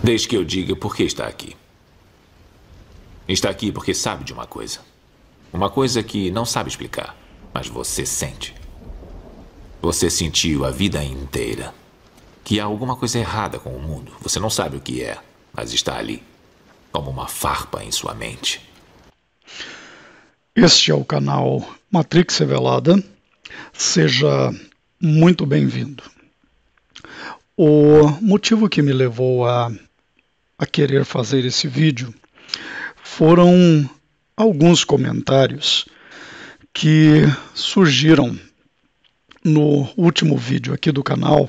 Deixe que eu diga por que está aqui. Está aqui porque sabe de uma coisa. Uma coisa que não sabe explicar, mas você sente. Você sentiu a vida inteira que há alguma coisa errada com o mundo. Você não sabe o que é, mas está ali, como uma farpa em sua mente. Este é o canal Matrix Revelada. Seja muito bem-vindo. O motivo que me levou a querer fazer esse vídeo foram alguns comentários que surgiram no último vídeo aqui do canal,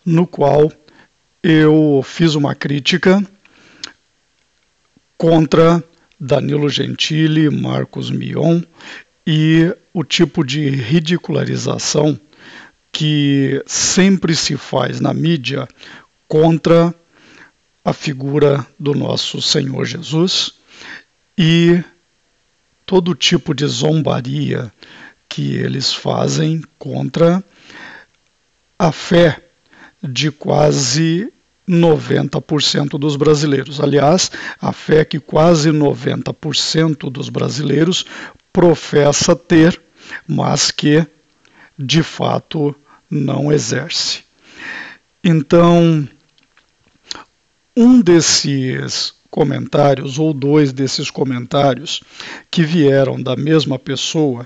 no qual eu fiz uma crítica contra Danilo Gentili, Marcos Mion e o tipo de ridicularização que sempre se faz na mídia contra a figura do nosso Senhor Jesus e todo tipo de zombaria que eles fazem contra a fé de quase 90% dos brasileiros. Aliás, a fé que quase 90% dos brasileiros professa ter, mas que, de fato, não exerce. Então, um desses comentários, ou dois desses comentários, que vieram da mesma pessoa,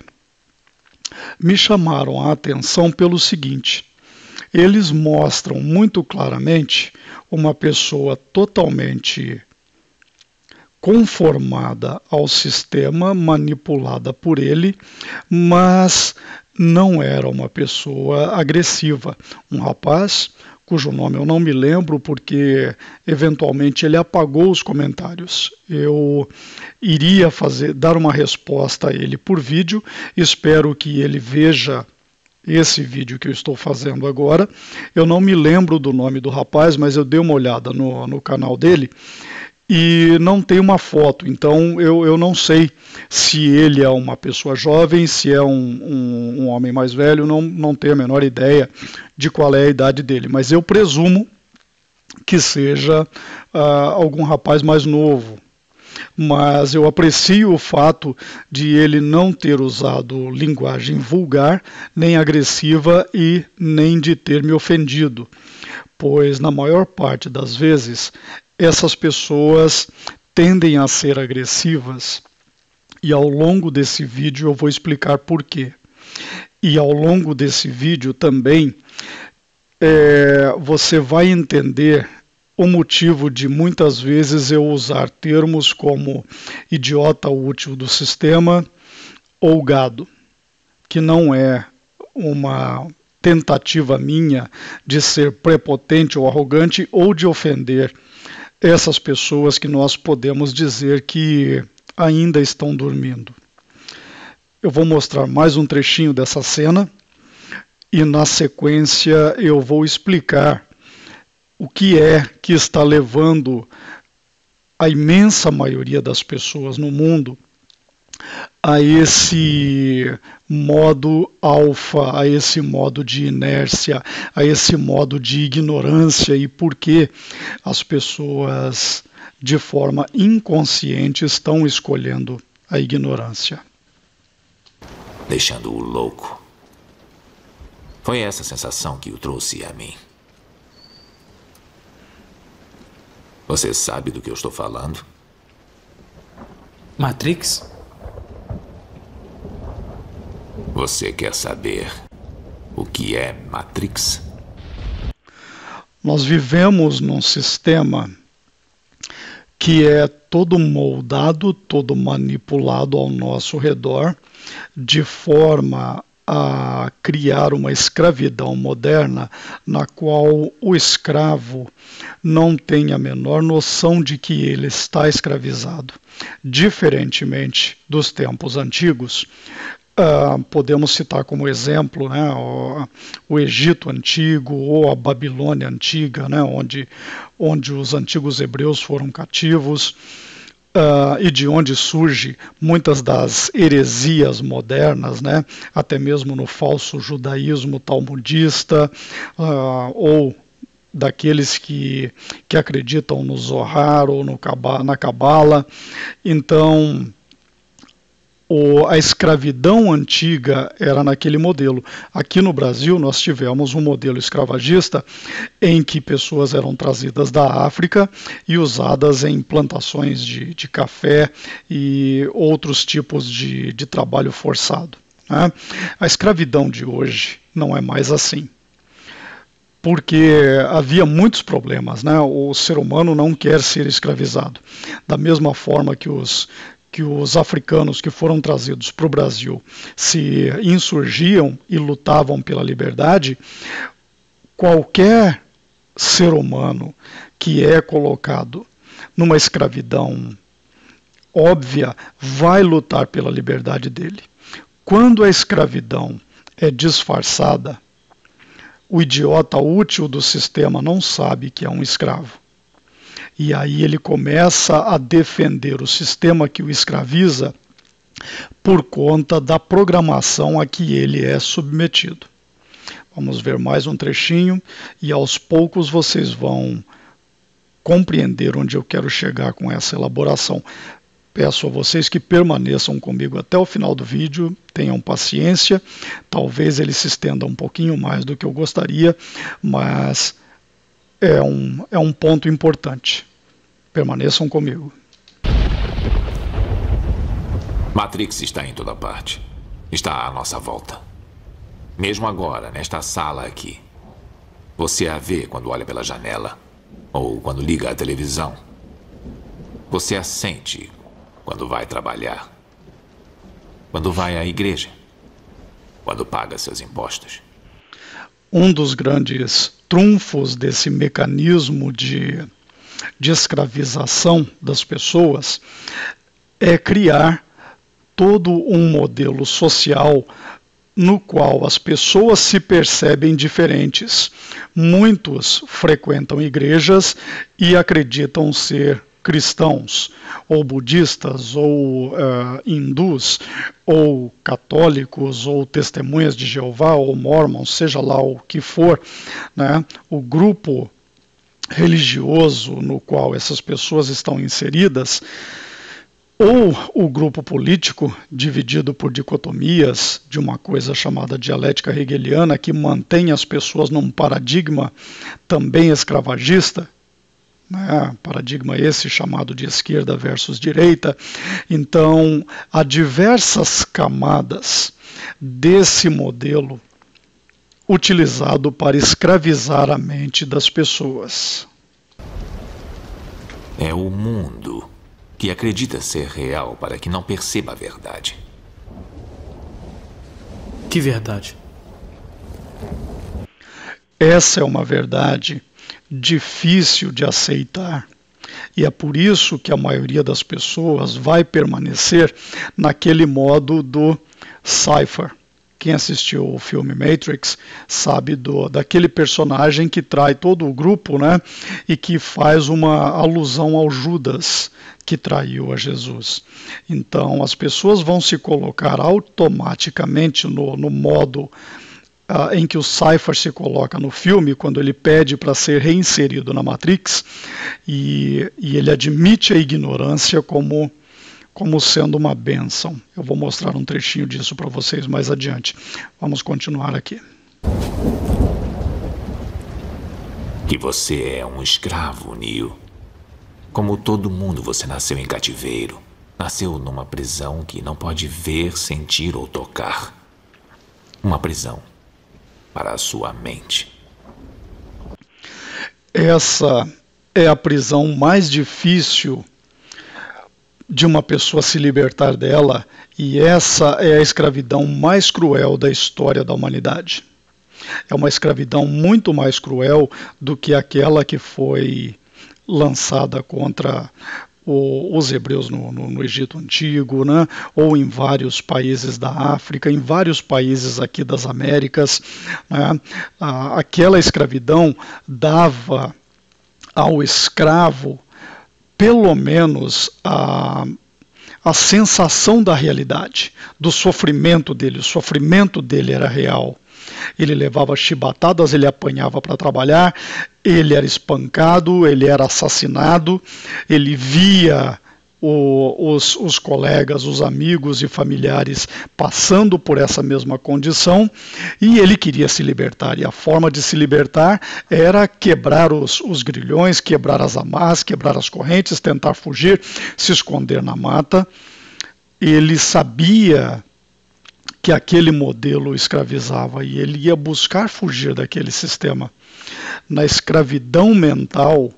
me chamaram a atenção pelo seguinte: eles mostram muito claramente uma pessoa totalmente conformada ao sistema, manipulada por ele, mas não era uma pessoa agressiva. Um rapaz cujo nome eu não me lembro porque eventualmente ele apagou os comentários. Eu iria dar uma resposta a ele por vídeo, espero que ele veja esse vídeo que eu estou fazendo agora. Eu não me lembro do nome do rapaz, mas eu dei uma olhada no canal dele e não tem uma foto, então eu não sei se ele é uma pessoa jovem, se é um homem mais velho, não tenho a menor ideia de qual é a idade dele, mas eu presumo que seja algum rapaz mais novo. Mas eu aprecio o fato de ele não ter usado linguagem vulgar, nem agressiva e nem de ter me ofendido, pois na maior parte das vezes essas pessoas tendem a ser agressivas e ao longo desse vídeo eu vou explicar por quê. E ao longo desse vídeo também você vai entender o motivo de muitas vezes eu usar termos como idiota útil do sistema ou gado, que não é uma tentativa minha de ser prepotente ou arrogante ou de ofender essas pessoas que nós podemos dizer que ainda estão dormindo. Eu vou mostrar mais um trechinho dessa cena e na sequência eu vou explicar o que é que está levando a imensa maioria das pessoas no mundo a esse modo alfa, a esse modo de inércia, a esse modo de ignorância e por que as pessoas de forma inconsciente estão escolhendo a ignorância. Deixando-o louco. Foi essa sensação que o trouxe a mim. Você sabe do que eu estou falando? Matrix? Você quer saber o que é Matrix? Nós vivemos num sistema que é todo moldado, todo manipulado ao nosso redor, de forma a criar uma escravidão moderna na qual o escravo não tem a menor noção de que ele está escravizado. Diferentemente dos tempos antigos, podemos citar como exemplo, né, o Egito Antigo ou a Babilônia Antiga, né, onde os antigos hebreus foram cativos, e de onde surge muitas das heresias modernas, né, até mesmo no falso judaísmo talmudista, ou daqueles que acreditam no Zohar ou na Cabala. Então, a escravidão antiga era naquele modelo. Aqui no Brasil nós tivemos um modelo escravagista em que pessoas eram trazidas da África e usadas em plantações de café e outros tipos de trabalho forçado, né? A escravidão de hoje não é mais assim, porque havia muitos problemas, né? O ser humano não quer ser escravizado. Da mesma forma que os africanos que foram trazidos para o Brasil se insurgiam e lutavam pela liberdade, qualquer ser humano que é colocado numa escravidão óbvia vai lutar pela liberdade dele. Quando a escravidão é disfarçada, o idiota útil do sistema não sabe que é um escravo. E aí ele começa a defender o sistema que o escraviza por conta da programação a que ele é submetido. Vamos ver mais um trechinho e aos poucos vocês vão compreender onde eu quero chegar com essa elaboração. Peço a vocês que permaneçam comigo até o final do vídeo, tenham paciência, talvez ele se estenda um pouquinho mais do que eu gostaria, mas é um ponto importante. Permaneçam comigo. Matrix está em toda parte. Está à nossa volta. Mesmo agora, nesta sala aqui. Você a vê quando olha pela janela ou quando liga a televisão. Você a sente quando vai trabalhar, quando vai à igreja, quando paga seus impostos. Um dos grandes trunfos desse mecanismo de escravização das pessoas é criar todo um modelo social no qual as pessoas se percebem diferentes. Muitos frequentam igrejas e acreditam ser cristãos, ou budistas, ou hindus, ou católicos, ou testemunhas de Jeová, ou mormons, seja lá o que for, né? O grupo religioso no qual essas pessoas estão inseridas, ou o grupo político dividido por dicotomias de uma coisa chamada dialética hegeliana, que mantém as pessoas num paradigma também escravagista, né? Paradigma esse chamado de esquerda versus direita. Então, há diversas camadas desse modelo utilizado para escravizar a mente das pessoas. É o mundo que acredita ser real para que não perceba a verdade. Que verdade? Essa é uma verdade difícil de aceitar. E é por isso que a maioria das pessoas vai permanecer naquele modo do cipher. Quem assistiu o filme Matrix sabe daquele personagem que trai todo o grupo, né? E que faz uma alusão ao Judas, que traiu a Jesus. Então as pessoas vão se colocar automaticamente no modo em que o Cypher se coloca no filme, quando ele pede para ser reinserido na Matrix, e ele admite a ignorância como sendo uma bênção. Eu vou mostrar um trechinho disso para vocês mais adiante. Vamos continuar aqui. Que você é um escravo, Neo. Como todo mundo, você nasceu em cativeiro. Nasceu numa prisão que não pode ver, sentir ou tocar. Uma prisão para a sua mente. Essa é a prisão mais difícil de uma pessoa se libertar dela, e essa é a escravidão mais cruel da história da humanidade. É uma escravidão muito mais cruel do que aquela que foi lançada contra os hebreus no Egito Antigo, né? Ou em vários países da África, em vários países aqui das Américas, né? Aquela escravidão dava ao escravo pelo menos a sensação da realidade, do sofrimento dele. O sofrimento dele era real. Ele levava chibatadas, ele apanhava para trabalhar, ele era espancado, ele era assassinado, ele via os colegas, os amigos e familiares passando por essa mesma condição, e ele queria se libertar, e a forma de se libertar era quebrar os grilhões, quebrar as amarras, quebrar as correntes, tentar fugir, se esconder na mata. Ele sabia que aquele modelo o escravizava e ele ia buscar fugir daquele sistema. Na escravidão mental,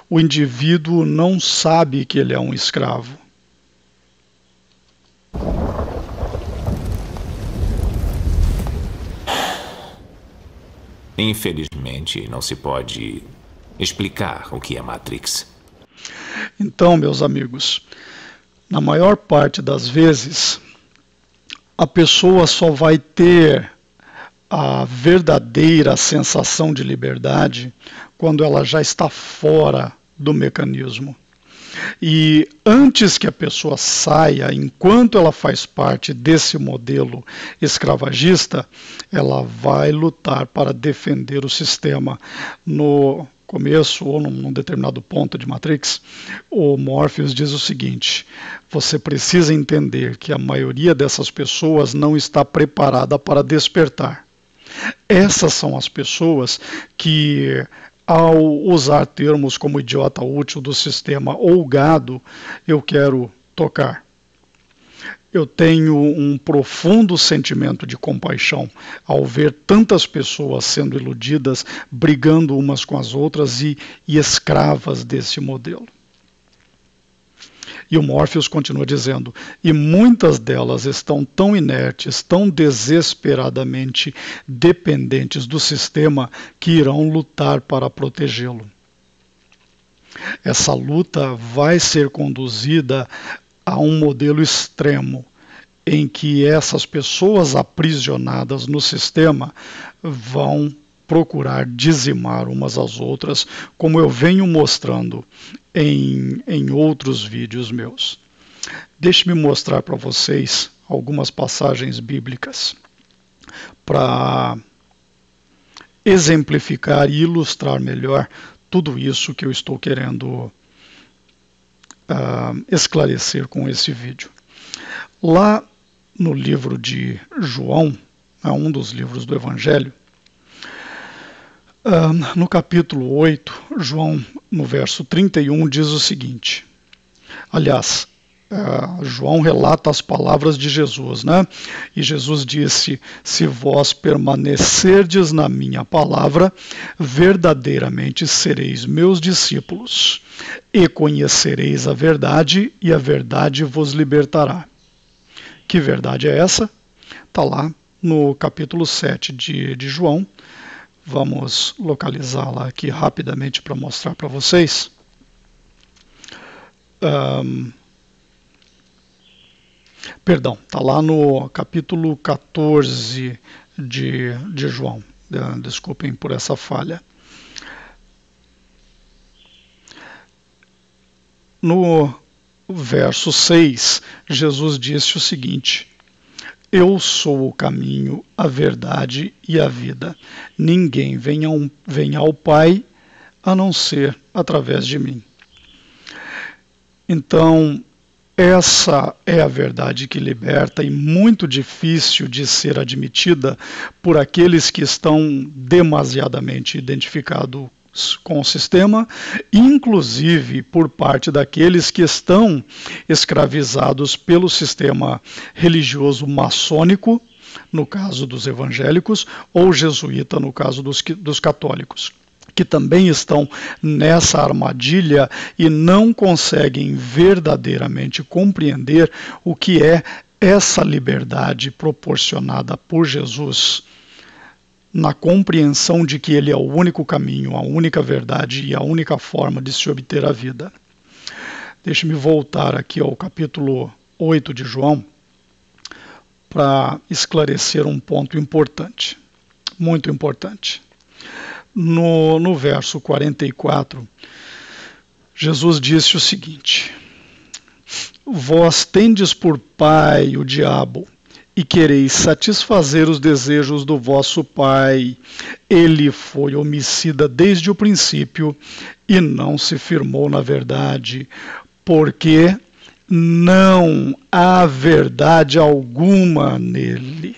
o indivíduo não sabe que ele é um escravo. Infelizmente, não se pode explicar o que é Matrix. Então, meus amigos, na maior parte das vezes, a pessoa só vai ter a verdadeira sensação de liberdade quando ela já está fora do mecanismo. E antes que a pessoa saia, enquanto ela faz parte desse modelo escravagista, ela vai lutar para defender o sistema. No começo, ou num determinado ponto de Matrix, o Morpheus diz o seguinte: você precisa entender que a maioria dessas pessoas não está preparada para despertar. Essas são as pessoas que, ao usar termos como idiota útil do sistema ou gado, eu quero tocar. Eu tenho um profundo sentimento de compaixão ao ver tantas pessoas sendo iludidas, brigando umas com as outras e escravas desse modelo. E o Morpheus continua dizendo, e muitas delas estão tão inertes, tão desesperadamente dependentes do sistema, que irão lutar para protegê-lo. Essa luta vai ser conduzida a um modelo extremo, em que essas pessoas aprisionadas no sistema vão procurar dizimar umas às outras, como eu venho mostrando em outros vídeos meus. Deixe-me mostrar para vocês algumas passagens bíblicas para exemplificar e ilustrar melhor tudo isso que eu estou querendo esclarecer com esse vídeo. Lá no livro de João, um dos livros do Evangelho, no capítulo 8, João, no verso 31, diz o seguinte. Aliás, João relata as palavras de Jesus, né? E Jesus disse, se vós permanecerdes na minha palavra, verdadeiramente sereis meus discípulos, e conhecereis a verdade, e a verdade vos libertará. Que verdade é essa? Está lá no capítulo 7 de João. Vamos localizá-la aqui rapidamente para mostrar para vocês. Perdão, está lá no capítulo 14 de João. Desculpem por essa falha. No verso 6, Jesus disse o seguinte: eu sou o caminho, a verdade e a vida. Ninguém vem ao Pai a não ser através de mim. Então, essa é a verdade que liberta e muito difícil de ser admitida por aqueles que estão demasiadamente identificados com o sistema, inclusive por parte daqueles que estão escravizados pelo sistema religioso maçônico, no caso dos evangélicos, ou jesuíta, no caso dos católicos, que também estão nessa armadilha e não conseguem verdadeiramente compreender o que é essa liberdade proporcionada por Jesus, na compreensão de que ele é o único caminho, a única verdade e a única forma de se obter a vida. Deixe-me voltar aqui ao capítulo 8 de João para esclarecer um ponto importante, muito importante. No verso 44, Jesus disse o seguinte: vós tendes por pai o diabo, e quereis satisfazer os desejos do vosso pai. Ele foi homicida desde o princípio e não se firmou na verdade, porque não há verdade alguma nele.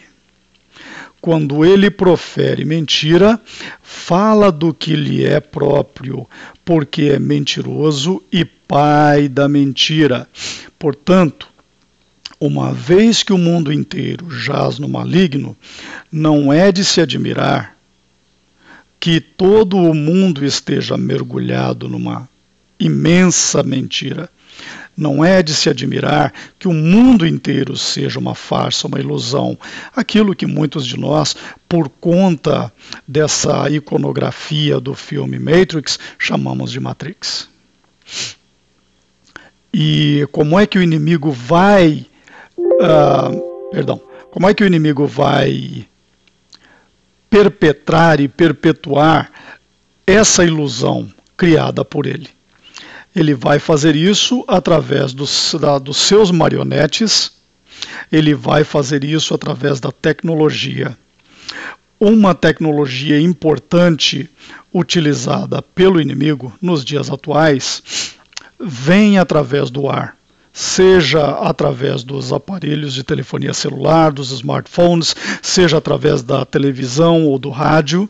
Quando ele profere mentira, fala do que lhe é próprio, porque é mentiroso e pai da mentira. Portanto, uma vez que o mundo inteiro jaz no maligno, não é de se admirar que todo o mundo esteja mergulhado numa imensa mentira. Não é de se admirar que o mundo inteiro seja uma farsa, uma ilusão. Aquilo que muitos de nós, por conta dessa iconografia do filme Matrix, chamamos de Matrix. E como é que o inimigo vai... como é que o inimigo vai perpetrar e perpetuar essa ilusão criada por ele? Ele vai fazer isso através dos seus marionetes, ele vai fazer isso através da tecnologia. Uma tecnologia importante utilizada pelo inimigo nos dias atuais vem através do ar, seja através dos aparelhos de telefonia celular, dos smartphones, seja através da televisão ou do rádio,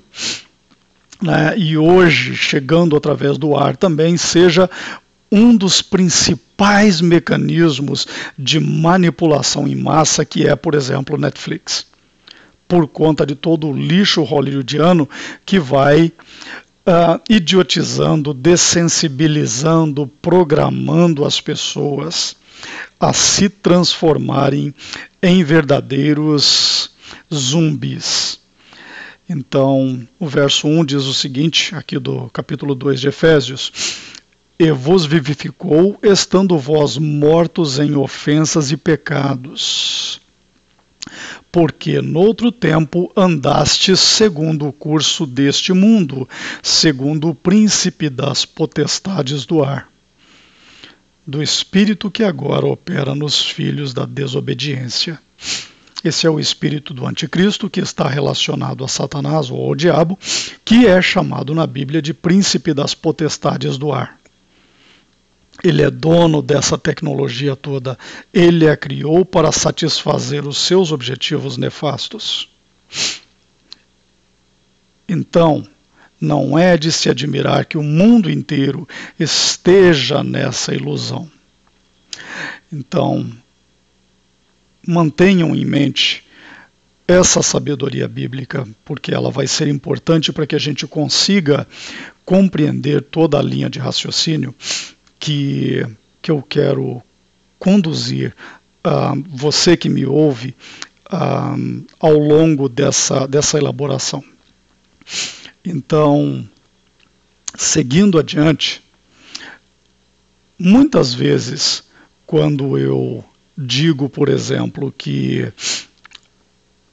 né, e hoje, chegando através do ar também, seja um dos principais mecanismos de manipulação em massa, que é, por exemplo, o Netflix. Por conta de todo o lixo hollywoodiano que vai idiotizando, dessensibilizando, programando as pessoas a se transformarem em verdadeiros zumbis. Então, o verso 1 diz o seguinte, aqui do capítulo 2 de Efésios: E vos vivificou, estando vós mortos em ofensas e pecados, porque noutro tempo andastes segundo o curso deste mundo, segundo o príncipe das potestades do ar, do espírito que agora opera nos filhos da desobediência. Esse é o espírito do anticristo, que está relacionado a Satanás ou ao diabo, que é chamado na Bíblia de príncipe das potestades do ar. Ele é dono dessa tecnologia toda. Ele a criou para satisfazer os seus objetivos nefastos. Então, não é de se admirar que o mundo inteiro esteja nessa ilusão. Então, mantenham em mente essa sabedoria bíblica, porque ela vai ser importante para que a gente consiga compreender toda a linha de raciocínio que eu quero conduzir você que me ouve ao longo dessa elaboração. Então, seguindo adiante, muitas vezes, quando eu digo, por exemplo, que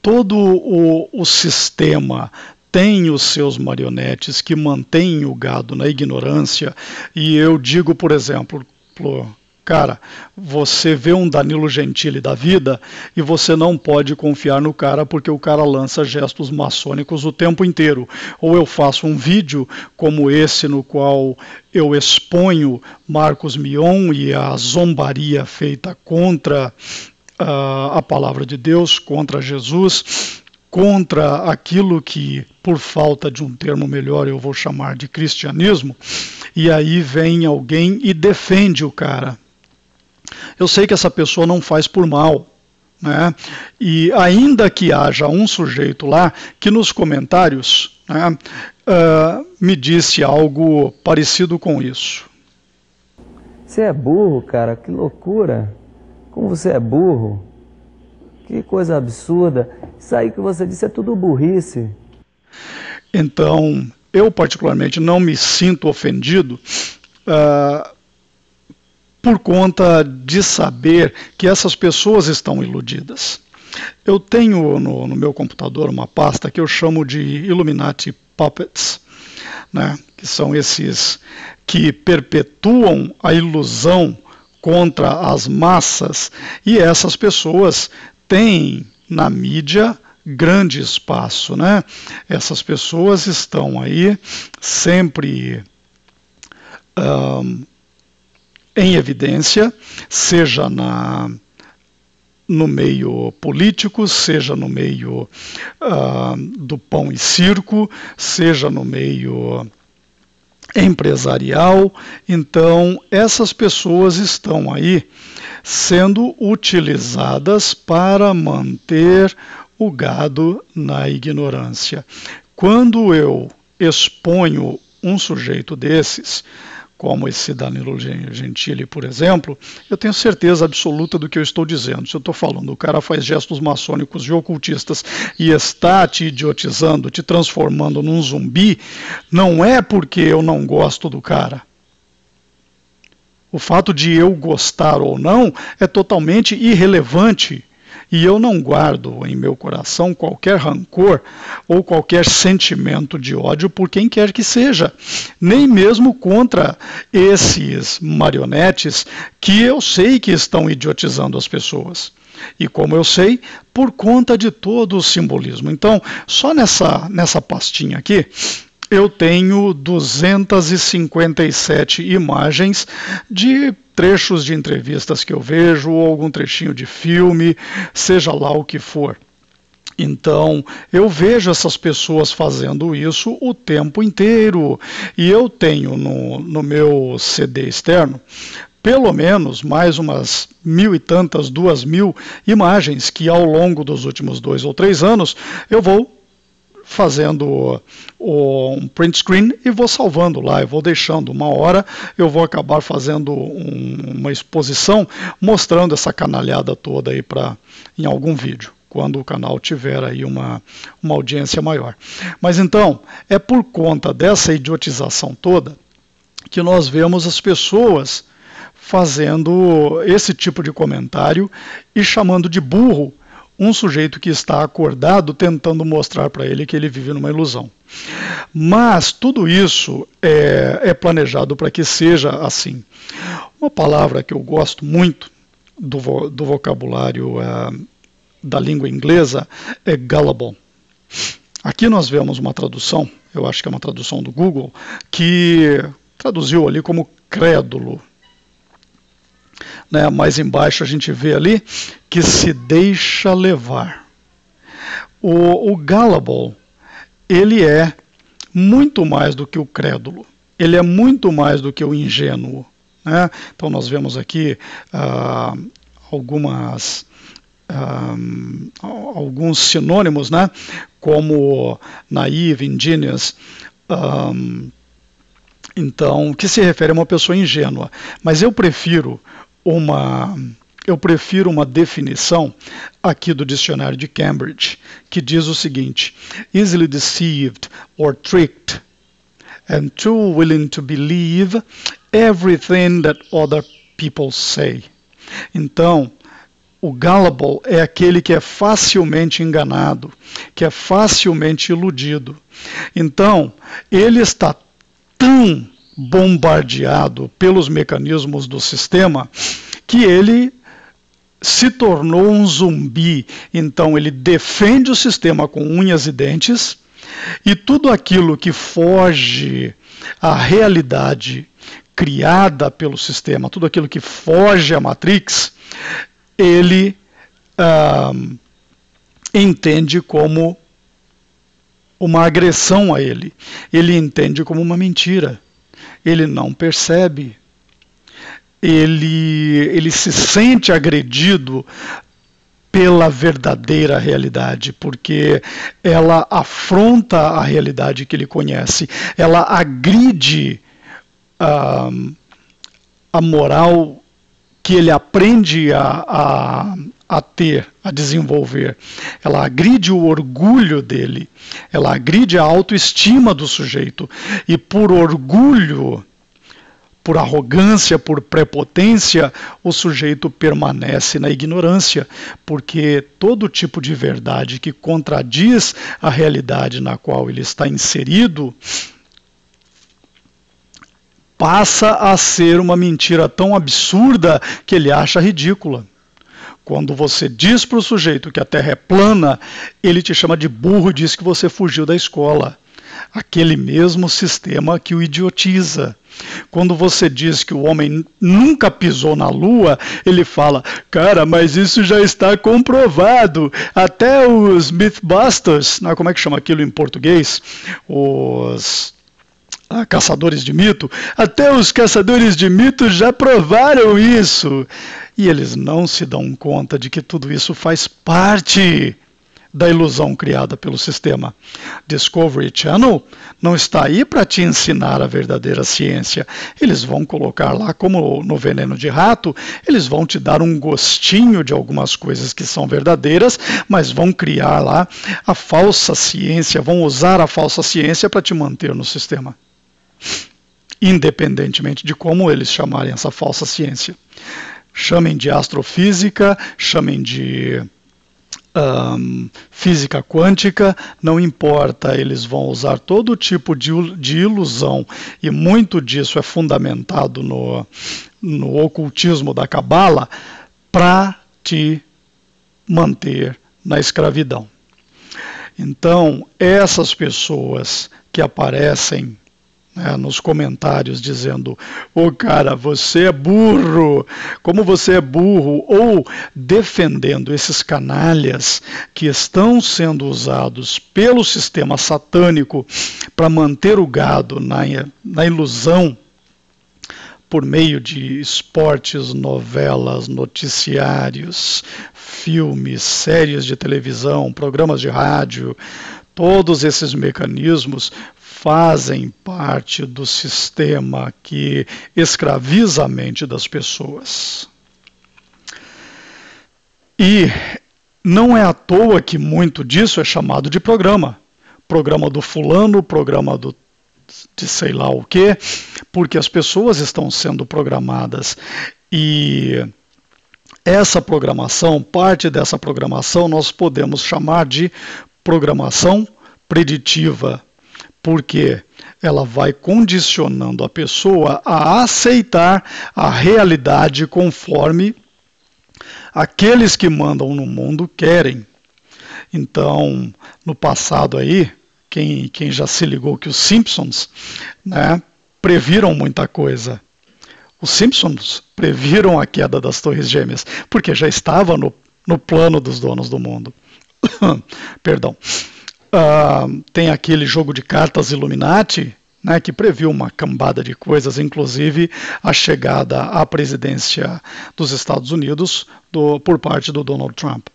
todo o sistema tem os seus marionetes que mantêm o gado na ignorância, e eu digo, por exemplo, cara, você vê um Danilo Gentili da vida e você não pode confiar no cara porque o cara lança gestos maçônicos o tempo inteiro. Ou eu faço um vídeo como esse no qual eu exponho Marcos Mion e a zombaria feita contra a palavra de Deus, contra Jesus, contra aquilo que, por falta de um termo melhor, eu vou chamar de cristianismo, e aí vem alguém e defende o cara. Eu sei que essa pessoa não faz por mal, né? E ainda que haja um sujeito lá que nos comentários, né, me disse algo parecido com isso. Você é burro, cara, que loucura. Como você é burro. Que coisa absurda. Isso aí que você disse é tudo burrice. Então, eu particularmente não me sinto ofendido por conta de saber que essas pessoas estão iludidas. Eu tenho no meu computador uma pasta que eu chamo de Illuminati Puppets, né, que são esses que perpetuam a ilusão contra as massas, e essas pessoas têm na mídia grande espaço, né? Essas pessoas estão aí sempre em evidência, seja no meio político, seja no meio do pão e circo, seja no meio empresarial. Então, essas pessoas estão aí sendo utilizadas para manter o gado na ignorância. Quando eu exponho um sujeito desses, como esse Danilo Gentili, por exemplo, eu tenho certeza absoluta do que eu estou dizendo. Se eu estou falando, o cara faz gestos maçônicos e ocultistas e está te idiotizando, te transformando num zumbi, não é porque eu não gosto do cara. O fato de eu gostar ou não é totalmente irrelevante. E eu não guardo em meu coração qualquer rancor ou qualquer sentimento de ódio por quem quer que seja, nem mesmo contra esses marionetes que eu sei que estão idiotizando as pessoas. E como eu sei, por conta de todo o simbolismo. Então, só nessa pastinha aqui, eu tenho 257 imagens de trechos de entrevistas que eu vejo, ou algum trechinho de filme, seja lá o que for. Então, eu vejo essas pessoas fazendo isso o tempo inteiro. E eu tenho no meu CD externo, pelo menos mais umas 1.000 e tantas, 2.000 imagens que ao longo dos últimos 2 ou 3 anos eu vou fazendo um print screen e vou salvando lá, eu vou deixando. Uma hora eu vou acabar fazendo uma exposição mostrando essa canalhada toda aí em algum vídeo, quando o canal tiver aí uma audiência maior. Mas então, é por conta dessa idiotização toda que nós vemos as pessoas fazendo esse tipo de comentário e chamando de burro um sujeito que está acordado, tentando mostrar para ele que ele vive numa ilusão. Mas tudo isso é planejado para que seja assim. Uma palavra que eu gosto muito do vocabulário da língua inglesa é gullible. Aqui nós vemos uma tradução, eu acho que é uma tradução do Google, que traduziu ali como crédulo. Né, mais embaixo a gente vê ali que se deixa levar. O gullible, ele é muito mais do que o crédulo, ele é muito mais do que o ingênuo. Né? Então nós vemos aqui alguns sinônimos, né, como naive, ingenious, então, que se refere a uma pessoa ingênua. Mas eu prefiro uma definição aqui do dicionário de Cambridge, que diz o seguinte: easily deceived or tricked and too willing to believe everything that other people say. Então, o gullible é aquele que é facilmente enganado, que é facilmente iludido. Então, ele está tão bombardeado pelos mecanismos do sistema que ele se tornou um zumbi. Então ele defende o sistema com unhas e dentes, e tudo aquilo que foge à realidade criada pelo sistema, tudo aquilo que foge à Matrix, ele entende como uma agressão a ele. Ele entende como uma mentira. Ele não percebe. Ele se sente agredido pela verdadeira realidade, porque ela afronta a realidade que ele conhece. Ela agride a moral que ele aprende a ter, a desenvolver. Ela agride o orgulho dele, ela agride a autoestima do sujeito, e por orgulho, por arrogância, por prepotência, o sujeito permanece na ignorância, porque todo tipo de verdade que contradiz a realidade na qual ele está inserido passa a ser uma mentira tão absurda que ele acha ridícula. Quando você diz para o sujeito que a Terra é plana, ele te chama de burro e diz que você fugiu da escola. Aquele mesmo sistema que o idiotiza. Quando você diz que o homem nunca pisou na Lua, ele fala, cara, mas isso já está comprovado. Até os Mythbusters, como é que chama aquilo em português? Os caçadores de mito. Até os caçadores de mito já provaram isso. E eles não se dão conta de que tudo isso faz parte da ilusão criada pelo sistema. Discovery Channel não está aí para te ensinar a verdadeira ciência. Eles vão colocar lá, como no Veneno de Rato, eles vão te dar um gostinho de algumas coisas que são verdadeiras, mas vão criar lá a falsa ciência, vão usar a falsa ciência para te manter no sistema. Independentemente de como eles chamarem essa falsa ciência. Chamem de astrofísica, chamem de física quântica, não importa, eles vão usar todo tipo de ilusão, e muito disso é fundamentado no ocultismo da Cabala, para te manter na escravidão. Então, essas pessoas que aparecem nos comentários dizendo, cara, você é burro, como você é burro, ou defendendo esses canalhas que estão sendo usados pelo sistema satânico para manter o gado na ilusão, por meio de esportes, novelas, noticiários, filmes, séries de televisão, programas de rádio. Todos esses mecanismos fazem parte do sistema que escraviza a mente das pessoas. E não é à toa que muito disso é chamado de programa. Programa do fulano, programa de sei lá o quê, porque as pessoas estão sendo programadas. E essa programação, parte dessa programação, nós podemos chamar de programação preditiva, porque ela vai condicionando a pessoa a aceitar a realidade conforme aqueles que mandam no mundo querem. Então, no passado aí, quem já se ligou que os Simpsons previram muita coisa. Os Simpsons previram a queda das Torres Gêmeas, porque já estava no plano dos donos do mundo. Perdão. Tem aquele jogo de cartas Illuminati, que previu uma cambada de coisas, inclusive a chegada à presidência dos Estados Unidos por parte do Donald Trump.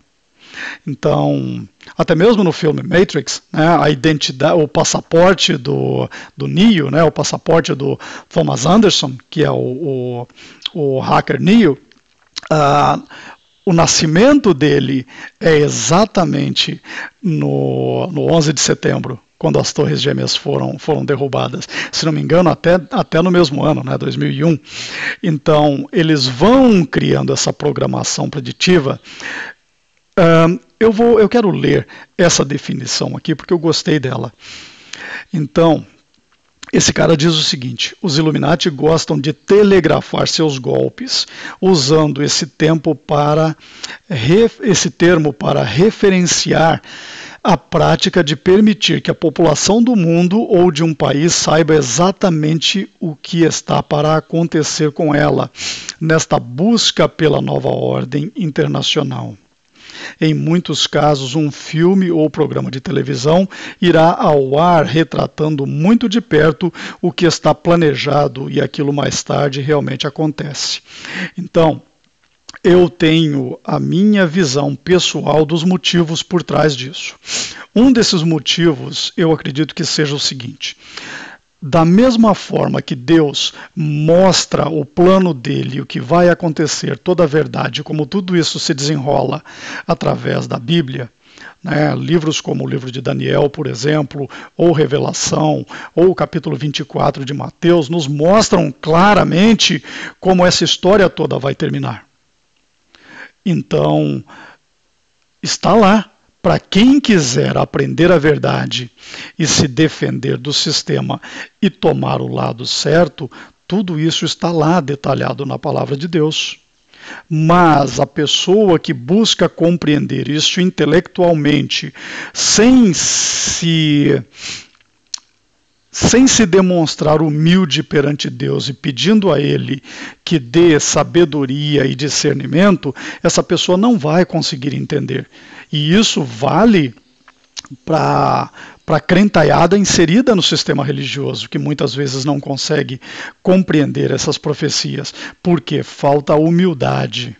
Então, até mesmo no filme Matrix, a identidade, o passaporte do Neo, o passaporte do Thomas Anderson, que é o hacker Neo, o nascimento dele é exatamente no 11 de setembro, quando as Torres Gêmeas foram derrubadas. Se não me engano, até no mesmo ano, 2001. Então, eles vão criando essa programação preditiva. Eu quero ler essa definição aqui, porque eu gostei dela. Então, esse cara diz o seguinte: os Illuminati gostam de telegrafar seus golpes, usando esse termo para referenciar a prática de permitir que a população do mundo ou de um país saiba exatamente o que está para acontecer com ela, nesta busca pela nova ordem internacional. Em muitos casos, um filme ou programa de televisão irá ao ar retratando muito de perto o que está planejado e aquilo mais tarde realmente acontece. Então, eu tenho a minha visão pessoal dos motivos por trás disso. Um desses motivos, eu acredito que seja o seguinte: da mesma forma que Deus mostra o plano dele, o que vai acontecer, toda a verdade, como tudo isso se desenrola através da Bíblia, livros como o livro de Daniel, por exemplo, ou Revelação, ou o capítulo 24 de Mateus, nos mostram claramente como essa história toda vai terminar. Então, está lá. Para quem quiser aprender a verdade e se defender do sistema e tomar o lado certo, tudo isso está lá detalhado na palavra de Deus. Mas a pessoa que busca compreender isso intelectualmente, sem se demonstrar humilde perante Deus e pedindo a Ele que dê sabedoria e discernimento, essa pessoa não vai conseguir entender. E isso vale para a crentaiada inserida no sistema religioso, que muitas vezes não consegue compreender essas profecias, porque falta humildade.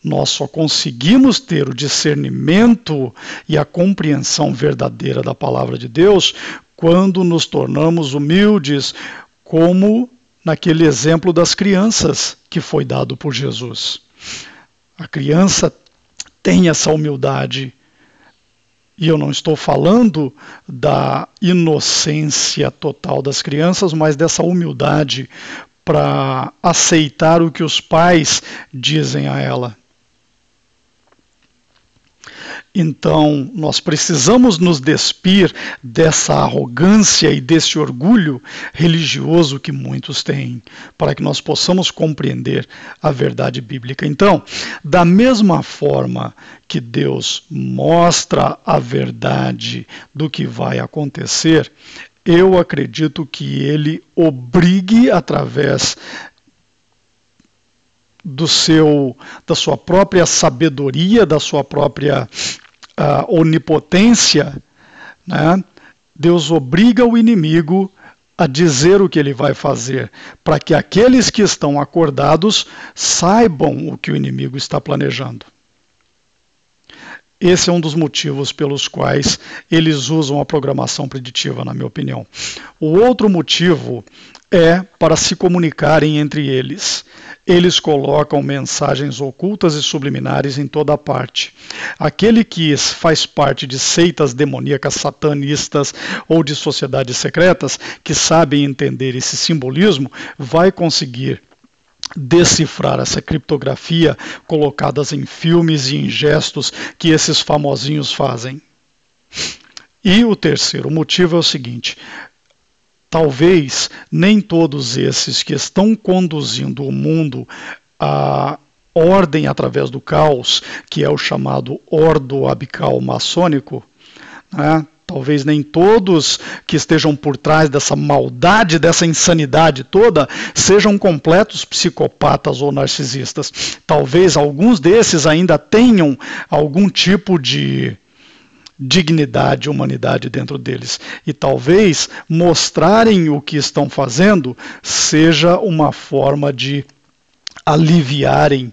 Nós só conseguimos ter o discernimento e a compreensão verdadeira da palavra de Deus quando nos tornamos humildes, como naquele exemplo das crianças que foi dado por Jesus. A criança tem essa humildade. E eu não estou falando da inocência total das crianças, mas dessa humildade para aceitar o que os pais dizem a ela. Então, nós precisamos nos despir dessa arrogância e desse orgulho religioso que muitos têm, para que nós possamos compreender a verdade bíblica. Então, da mesma forma que Deus mostra a verdade do que vai acontecer, eu acredito que Ele obrigue, através da sua própria sabedoria, da sua própria onipotência, né? Deus obriga o inimigo a dizer o que ele vai fazer, para que aqueles que estão acordados saibam o que o inimigo está planejando. Esse é um dos motivos pelos quais eles usam a programação preditiva, na minha opinião. O outro motivo é para se comunicarem entre eles. Eles colocam mensagens ocultas e subliminares em toda parte. Aquele que faz parte de seitas demoníacas satanistas ou de sociedades secretas, que sabem entender esse simbolismo, vai conseguir decifrar essa criptografia colocadas em filmes e em gestos que esses famosinhos fazem. E o terceiro motivo é o seguinte: talvez nem todos esses que estão conduzindo o mundo à ordem através do caos, que é o chamado ordo abical maçônico, né? Talvez nem todos que estejam por trás dessa maldade, dessa insanidade toda, sejam completos psicopatas ou narcisistas. Talvez alguns desses ainda tenham algum tipo de dignidade, humanidade dentro deles. E talvez mostrarem o que estão fazendo seja uma forma de aliviarem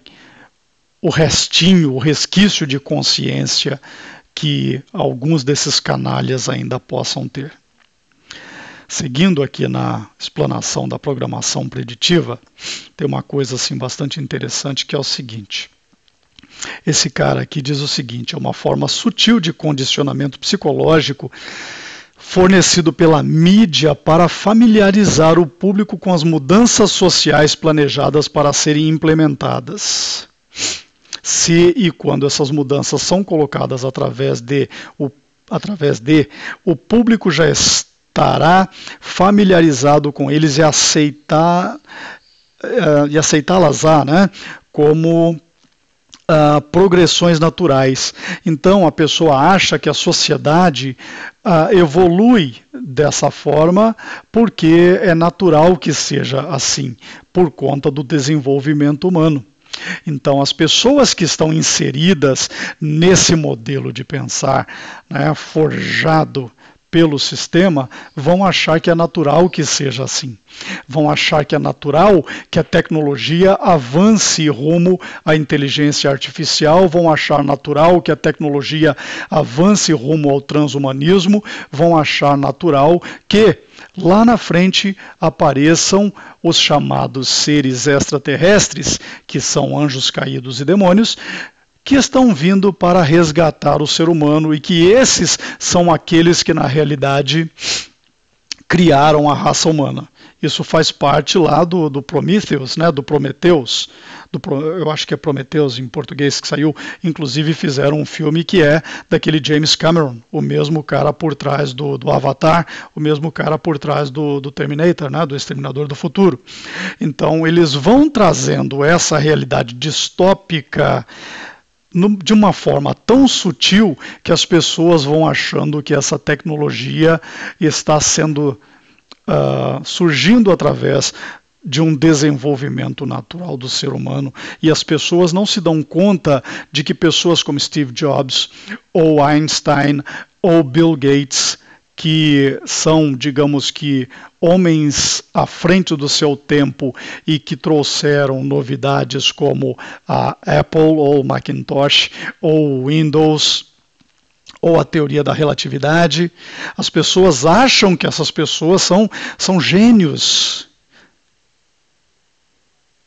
o restinho, o resquício de consciência que alguns desses canalhas ainda possam ter. Seguindo aqui na explanação da programação preditiva, tem uma coisa assim bastante interessante, que é o seguinte. Esse cara aqui diz o seguinte: é uma forma sutil de condicionamento psicológico fornecido pela mídia para familiarizar o público com as mudanças sociais planejadas para serem implementadas. Se e quando essas mudanças são colocadas através de, o público já estará familiarizado com eles e aceitá-las, né, como progressões naturais. Então a pessoa acha que a sociedade evolui dessa forma porque é natural que seja assim, por conta do desenvolvimento humano. Então as pessoas que estão inseridas nesse modelo de pensar, né, forjado pelo sistema, vão achar que é natural que seja assim. Vão achar que é natural que a tecnologia avance rumo à inteligência artificial, vão achar natural que a tecnologia avance rumo ao transhumanismo, vão achar natural que lá na frente apareçam os chamados seres extraterrestres, que são anjos caídos e demônios, que estão vindo para resgatar o ser humano, e que esses são aqueles que na realidade criaram a raça humana. Isso faz parte lá do Prometheus, né? Do Prometheus. Eu acho que é Prometheus em português que saiu. Inclusive fizeram um filme que é daquele James Cameron, o mesmo cara por trás do Avatar, o mesmo cara por trás do Terminator, né? Do Exterminador do Futuro. Então eles vão trazendo essa realidade distópica de uma forma tão sutil que as pessoas vão achando que essa tecnologia está sendo surgindo através de um desenvolvimento natural do ser humano, e as pessoas não se dão conta de que pessoas como Steve Jobs, ou Einstein, ou Bill Gates, que são, digamos que, homens à frente do seu tempo e que trouxeram novidades como a Apple, ou Macintosh, ou Windows, ou a teoria da relatividade. As pessoas acham que essas pessoas são gênios,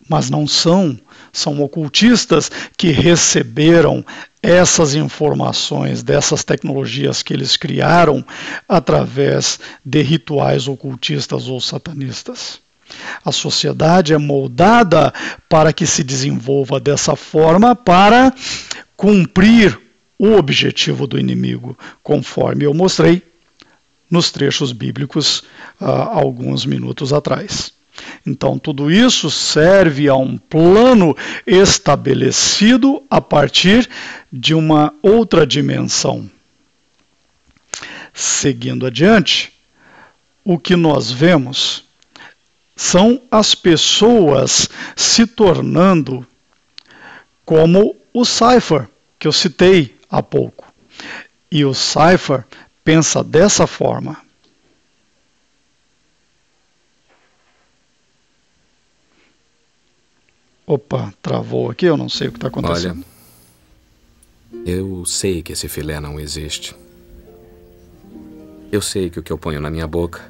mas não são. São ocultistas que receberam essas informações dessas tecnologias que eles criaram através de rituais ocultistas ou satanistas. A sociedade é moldada para que se desenvolva dessa forma para cumprir o objetivo do inimigo, conforme eu mostrei nos trechos bíblicos alguns minutos atrás. Então, tudo isso serve a um plano estabelecido a partir de uma outra dimensão. Seguindo adiante, o que nós vemos são as pessoas se tornando como o Cypher, que eu citei há pouco. E o Cypher pensa dessa forma. Opa, travou aqui, eu não sei o que está acontecendo. Olha, eu sei que esse filé não existe. Eu sei que o que eu ponho na minha boca,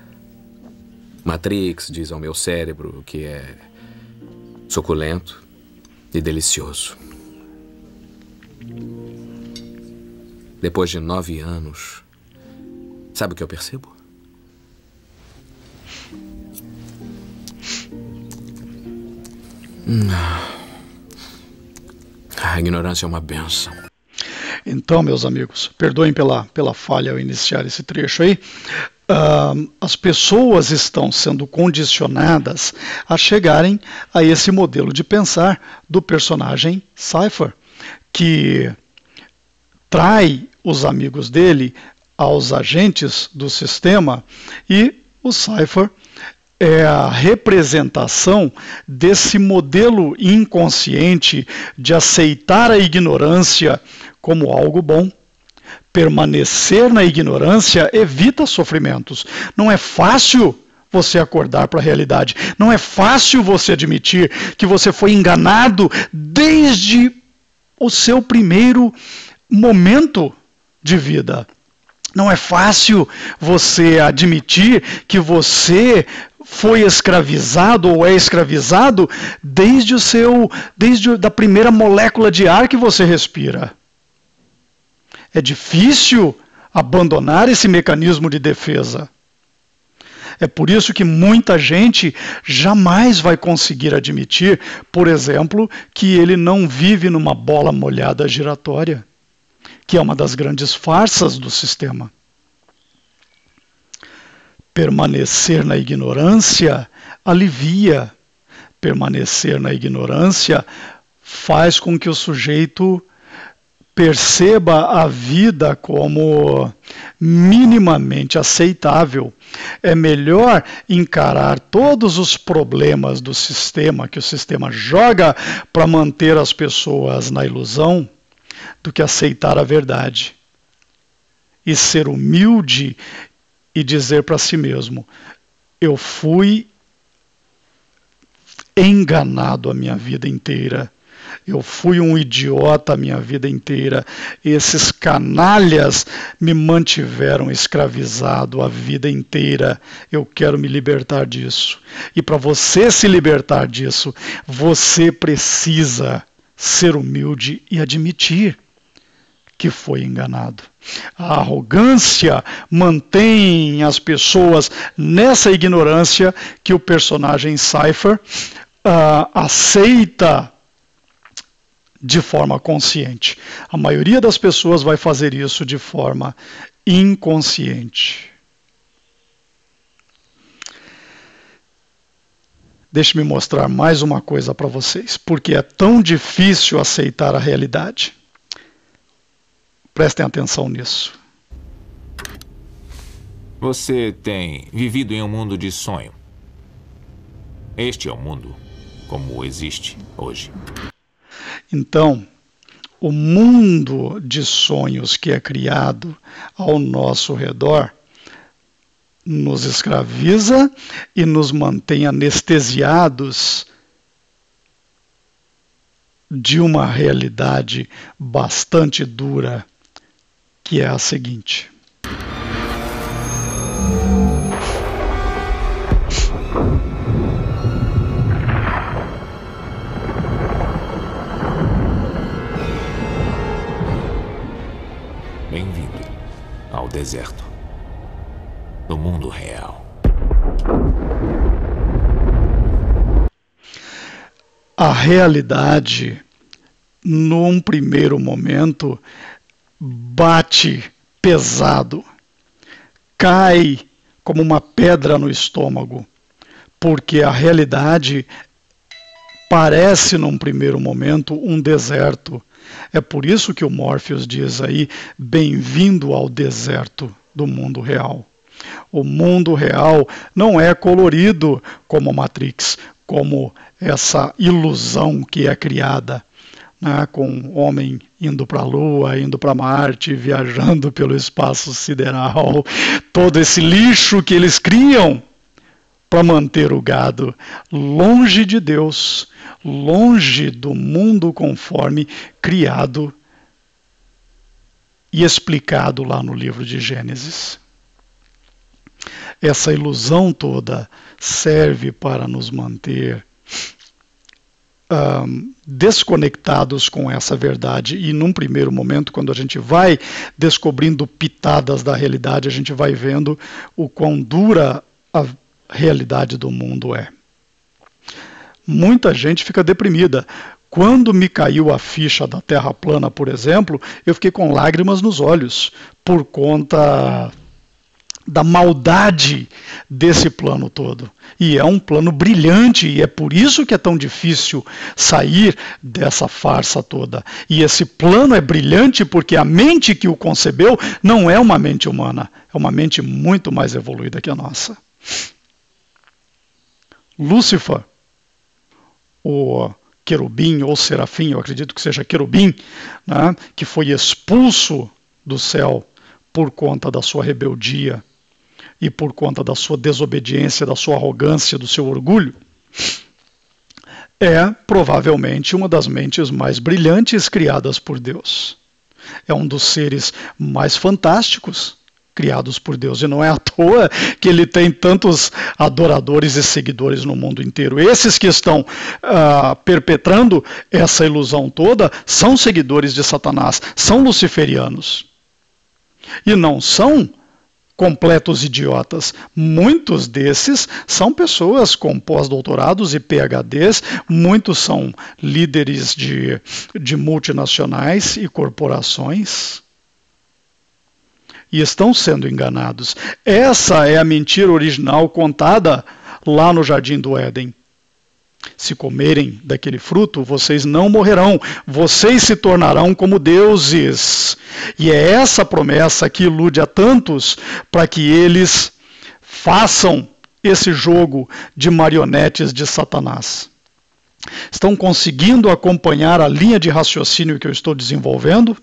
Matrix diz ao meu cérebro que é suculento e delicioso. Depois de 9 anos, sabe o que eu percebo? A ignorância é uma bênção. Então, meus amigos, perdoem pela falha ao iniciar esse trecho aí. As pessoas estão sendo condicionadas a chegarem a esse modelo de pensar do personagem Cypher, que trai os amigos dele aos agentes do sistema, e o Cypher é a representação desse modelo inconsciente de aceitar a ignorância como algo bom. Permanecer na ignorância evita sofrimentos. Não é fácil você acordar para a realidade. Não é fácil você admitir que você foi enganado desde o seu primeiro momento de vida. Não é fácil você admitir que você foi escravizado ou é escravizado desde da primeira molécula de ar que você respira. É difícil abandonar esse mecanismo de defesa. É por isso que muita gente jamais vai conseguir admitir, por exemplo, que ele não vive numa bola molhada giratória, que é uma das grandes farsas do sistema. Permanecer na ignorância alivia. Permanecer na ignorância faz com que o sujeito perceba a vida como minimamente aceitável. É melhor encarar todos os problemas do sistema, que o sistema joga para manter as pessoas na ilusão, do que aceitar a verdade. E ser humilde e dizer para si mesmo: eu fui enganado a minha vida inteira. Eu fui um idiota a minha vida inteira. Esses canalhas me mantiveram escravizado a vida inteira. Eu quero me libertar disso. E para você se libertar disso, você precisa ser humilde e admitir que foi enganado. A arrogância mantém as pessoas nessa ignorância que o personagem Cypher aceita de forma consciente. A maioria das pessoas vai fazer isso de forma inconsciente. Deixe-me mostrar mais uma coisa para vocês, porque é tão difícil aceitar a realidade. Prestem atenção nisso. Você tem vivido em um mundo de sonho. Este é o mundo como existe hoje. Então, o mundo de sonhos que é criado ao nosso redor nos escraviza e nos mantém anestesiados de uma realidade bastante dura, que é a seguinte. Bem-vindo ao deserto do mundo real. A realidade, num primeiro momento, bate pesado, cai como uma pedra no estômago, porque a realidade parece, num primeiro momento, um deserto. É por isso que o Morpheus diz aí, bem-vindo ao deserto do mundo real. O mundo real não é colorido como a Matrix, como essa ilusão que é criada, né, com o homem indo para a Lua, indo para Marte, viajando pelo espaço sideral, todo esse lixo que eles criam para manter o gado longe de Deus, longe do mundo conforme criado e explicado lá no livro de Gênesis. Essa ilusão toda serve para nos manter desconectados com essa verdade, e num primeiro momento, quando a gente vai descobrindo pitadas da realidade, a gente vai vendo o quão dura a realidade do mundo é. Muita gente fica deprimida. Quando me caiu a ficha da Terra plana, por exemplo, eu fiquei com lágrimas nos olhos, por conta da maldade desse plano todo. E é um plano brilhante, e é por isso que é tão difícil sair dessa farsa toda. E esse plano é brilhante porque a mente que o concebeu não é uma mente humana, é uma mente muito mais evoluída que a nossa. Lúcifer, o querubim ou serafim, eu acredito que seja querubim, né, que foi expulso do céu por conta da sua rebeldia e por conta da sua desobediência, da sua arrogância, do seu orgulho, é provavelmente uma das mentes mais brilhantes criadas por Deus. É um dos seres mais fantásticos criados por Deus, e não é à toa que ele tem tantos adoradores e seguidores no mundo inteiro. Esses que estão perpetrando essa ilusão toda são seguidores de Satanás, são luciferianos. E não são completos idiotas. Muitos desses são pessoas com pós-doutorados e PhDs, muitos são líderes de multinacionais e corporações, e estão sendo enganados. Essa é a mentira original contada lá no Jardim do Éden. Se comerem daquele fruto, vocês não morrerão, vocês se tornarão como deuses. E é essa promessa que ilude a tantos para que eles façam esse jogo de marionetes de Satanás. Estão conseguindo acompanhar a linha de raciocínio que eu estou desenvolvendo?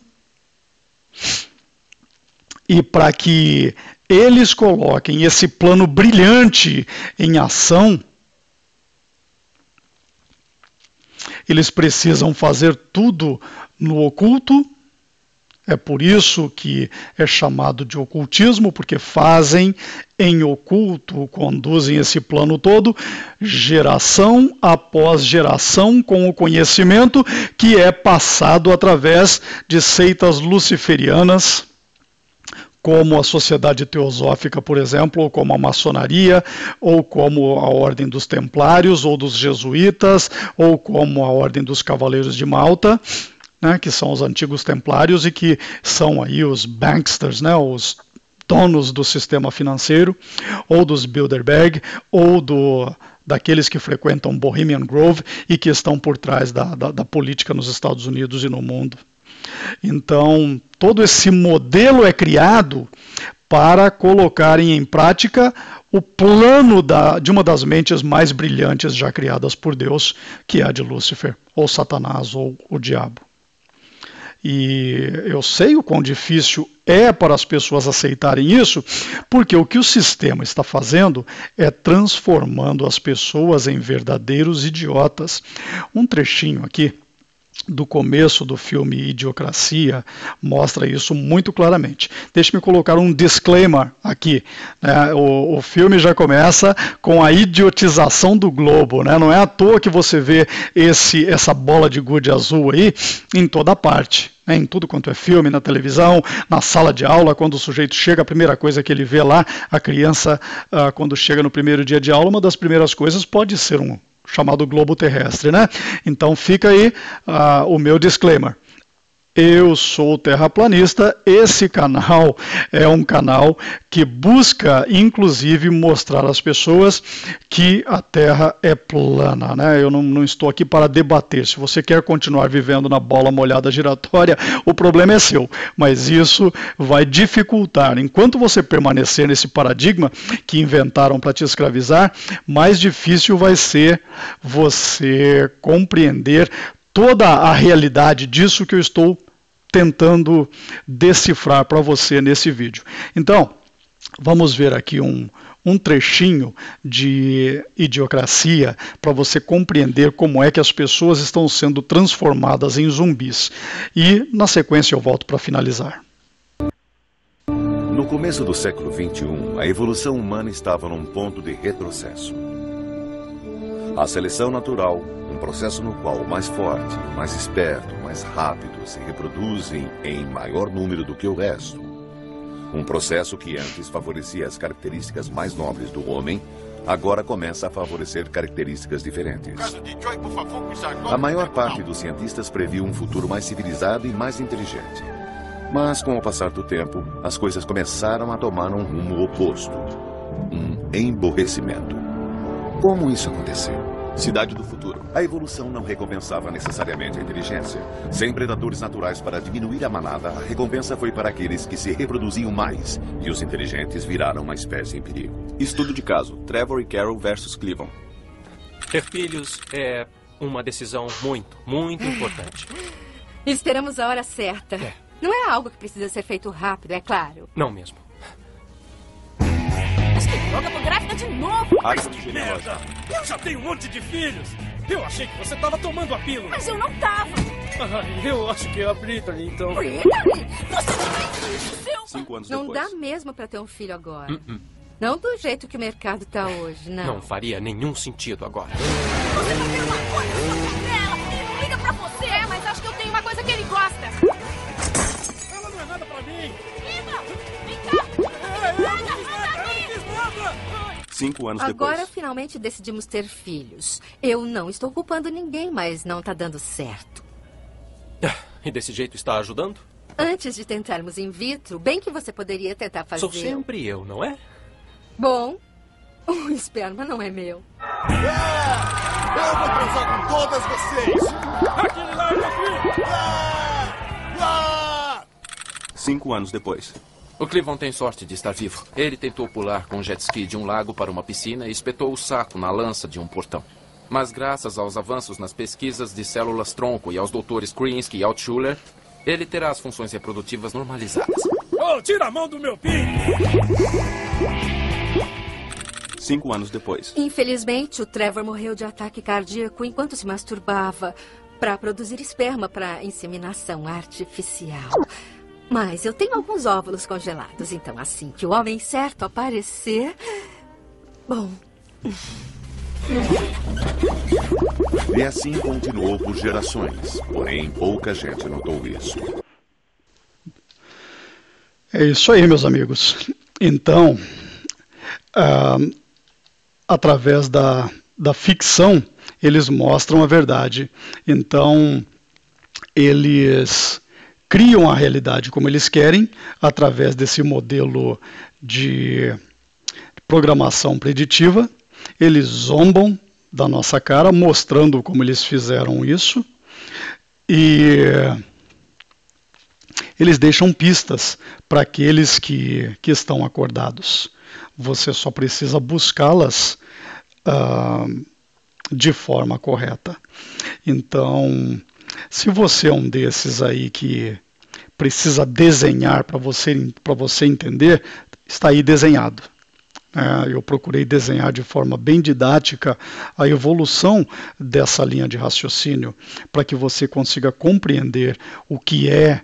E para que eles coloquem esse plano brilhante em ação, eles precisam fazer tudo no oculto É por isso que é chamado de ocultismo, porque fazem em oculto, conduzem esse plano todo, geração após geração, com o conhecimento que é passado através de seitas luciferianas, como a Sociedade Teosófica, por exemplo, ou como a maçonaria, ou como a Ordem dos Templários, ou dos Jesuítas, ou como a Ordem dos Cavaleiros de Malta, né, que são os antigos templários e que são aí os banksters, né, os donos do sistema financeiro, ou dos Bilderberg, ou daqueles que frequentam Bohemian Grove e que estão por trás da política nos Estados Unidos e no mundo. Então, todo esse modelo é criado para colocarem em prática o plano de uma das mentes mais brilhantes já criadas por Deus, que é a de Lúcifer, ou Satanás, ou o diabo. E eu sei o quão difícil é para as pessoas aceitarem isso, porque o que o sistema está fazendo é transformando as pessoas em verdadeiros idiotas. Um trechinho aqui do começo do filme Idiocracia mostra isso muito claramente. Deixe-me colocar um disclaimer aqui, né? O filme já começa com a idiotização do globo, né? Não é à toa que você vê essa bola de gude azul aí em toda parte, né? Em tudo quanto é filme, na televisão, na sala de aula, quando o sujeito chega, a primeira coisa que ele vê lá, a criança, quando chega no primeiro dia de aula, uma das primeiras coisas pode ser um chamado globo terrestre, né? Então fica aí o meu disclaimer. Eu sou terraplanista, esse canal é um canal que busca, inclusive, mostrar às pessoas que a Terra é plana, né? Eu não estou aqui para debater. Se você quer continuar vivendo na bola molhada giratória, o problema é seu, mas isso vai dificultar. Enquanto você permanecer nesse paradigma que inventaram para te escravizar, mais difícil vai ser você compreender toda a realidade disso que eu estou tentando decifrar para você nesse vídeo. Então, vamos ver aqui um trechinho de Idiocracia para você compreender como é que as pessoas estão sendo transformadas em zumbis. E, na sequência, eu volto para finalizar. No começo do século XXI, a evolução humana estava num ponto de retrocesso. A seleção natural, um processo no qual o mais forte, o mais esperto, o mais rápido se reproduzem em maior número do que o resto. Um processo que antes favorecia as características mais nobres do homem, agora começa a favorecer características diferentes. A maior parte dos cientistas previu um futuro mais civilizado e mais inteligente. Mas, com o passar do tempo, as coisas começaram a tomar um rumo oposto. Um emborrecimento. Como isso aconteceu? Cidade do futuro. A evolução não recompensava necessariamente a inteligência. Sem predadores naturais para diminuir a manada, a recompensa foi para aqueles que se reproduziam mais, e os inteligentes viraram uma espécie em perigo. Estudo de caso. Trevor e Carol versus Cleveland. Ter filhos é uma decisão muito, muito importante. Esperamos a hora certa. É. Não é algo que precisa ser feito rápido, é claro. Não mesmo. Mas que droga, tô grávida de novo! Árvore genealógica. Eu já tenho um monte de filhos! Eu achei que você tava tomando a pílula! Mas eu não tava! Eu acho que é a Brittany, então... Brittany? Você também isso, seu... 5 anos Não depois. dá mesmo pra ter um filho agora. Não do jeito que o mercado tá hoje, não. Não faria nenhum sentido agora. Você não tem uma coisa sobre ela! Ele não liga pra você, mas acho que eu tenho uma coisa que ele gosta! Ela não é nada pra mim! Lima! Vem cá! Nada! 5 anos Agora depois. finalmente decidimos ter filhos. Eu não estou culpando ninguém, mas não tá dando certo. E desse jeito está ajudando? Antes de tentarmos in vitro, bem que você poderia tentar fazer... Sou sempre eu, não é? Bom, o esperma não é meu. Eu vou transar com todas vocês! Aquele lá é meu filho! 5 anos depois. O Cleveland tem sorte de estar vivo. Ele tentou pular com um jet ski de um lago para uma piscina e espetou o saco na lança de um portão. Mas graças aos avanços nas pesquisas de células-tronco e aos doutores Krinsky e Altshuler, ele terá as funções reprodutivas normalizadas. Oh, tira a mão do meu pinto! 5 anos depois. Infelizmente, o Trevor morreu de ataque cardíaco enquanto se masturbava para produzir esperma para inseminação artificial. Mas eu tenho alguns óvulos congelados, então assim que o homem certo aparecer... Bom... E assim continuou por gerações, porém pouca gente notou isso. É isso aí, meus amigos. Então, através da ficção, eles mostram a verdade. Então, eles criam a realidade como eles querem, através desse modelo de programação preditiva. Eles zombam da nossa cara, mostrando como eles fizeram isso, e eles deixam pistas para aqueles que estão acordados. Você só precisa buscá-las de forma correta. Então, se você é um desses aí que precisa desenhar para você entender, está aí desenhado. Eu procurei desenhar de forma bem didática a evolução dessa linha de raciocínio para que você consiga compreender o que é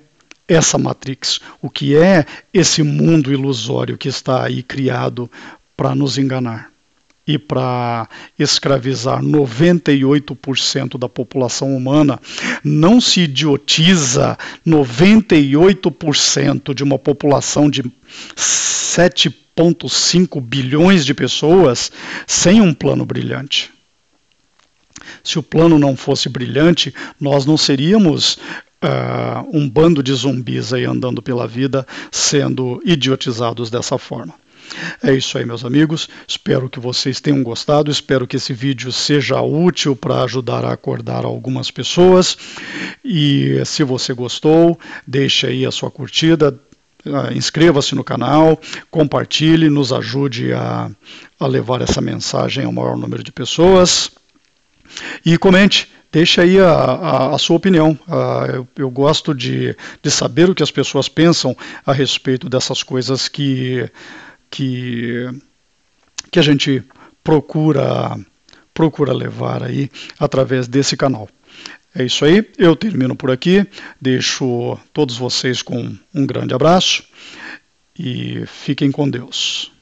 essa Matrix, o que é esse mundo ilusório que está aí criado para nos enganar e para escravizar 98% da população humana. Não se idiotiza 98% de uma população de 7,5 bilhões de pessoas sem um plano brilhante. Se o plano não fosse brilhante, nós não seríamos um bando de zumbis aí andando pela vida, sendo idiotizados dessa forma. É isso aí, meus amigos. Espero que vocês tenham gostado. Espero que esse vídeo seja útil para ajudar a acordar algumas pessoas. E se você gostou, deixe aí a sua curtida. Inscreva-se no canal, compartilhe, nos ajude a levar essa mensagem ao maior número de pessoas. E comente, deixe aí a sua opinião. Eu gosto de saber o que as pessoas pensam a respeito dessas coisas que a gente procura levar aí através desse canal. É isso aí, eu termino por aqui, deixo todos vocês com um grande abraço e fiquem com Deus.